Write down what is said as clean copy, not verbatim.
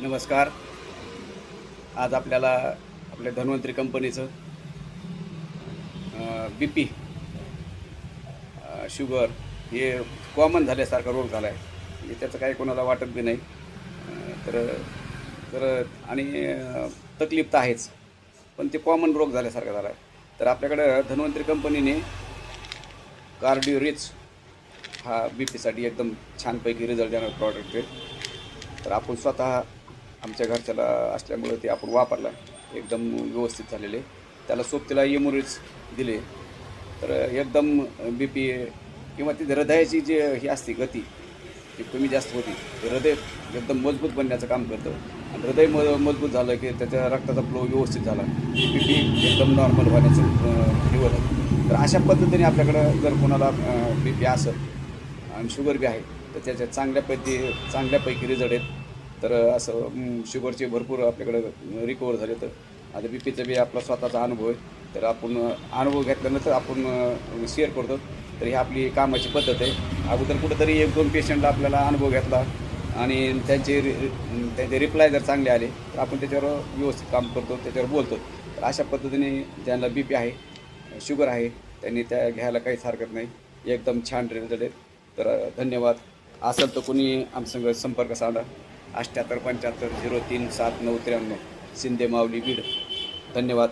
नमस्कार. आज आपल्याला आपल्या धन्वंतरी कंपनीचं BP शुगर हे कॉमन झाल्यासारखा रोग झाला आहे. म्हणजे त्याचं काही कोणाला वाटत बी नाही. तर तर आणि तकलीफ तर आहेच, पण ते कॉमन रोग झाल्यासारखा झाला आहे. तर आपल्याकडं धन्वंतरी कंपनीने कार्डिओ रिच हा BPसाठी एकदम छानपैकी रिझल्ट देणारा प्रॉडक्ट आहे. तर आपण स्वतः आमच्या घरच्याला असल्यामुळं ते आपण वापरला, एकदम व्यवस्थित झालेले. त्याला सोबतीला इम्युनिट्स दिले, तर एकदम BP किंवा ती हृदयाची जी ही असते गती ती कमी जास्त होती. ते हृदय एकदम मजबूत बनण्याचं काम करतं आणि हृदय मजबूत झालं की त्याच्या रक्ताचा फ्लो व्यवस्थित झाला, BP एकदम नॉर्मल होण्याचं हे होतं. तर अशा पद्धतीने आपल्याकडं जर कोणाला BP असेल आणि शुगर बी आहे, तर त्याच्या चांगल्यापैकी रिझल्ट आहेत. तर असं शुगरचे भरपूर आपल्याकडं रिकवर झाले. तर आता BPचा बी आपला स्वतःचा अनुभव आहे. तर आपण अनुभव घेतल्यानंतर आपण शेअर करतो. तर ही आपली कामाची पद्धत आहे. अगोदर कुठंतरी 1-2 पेशंटला आपल्याला अनुभव घेतला आणि त्यांचे रिप्लाय जर चांगले आले, तर आपण त्याच्यावर व्यवस्थित काम करतो, त्याच्यावर बोलतो. तर अशा पद्धतीने ज्यांना BP आहे, शुगर आहे, त्यांनी त्या घ्यायला काहीच हरकत नाही. एकदम छान रिझल्ट आहेत. तर धन्यवाद. असेल तर कोणी आमच्यासंग संपर्क साधा. 78 75 03 7993 शिंदे माऊली बीड. धन्यवाद.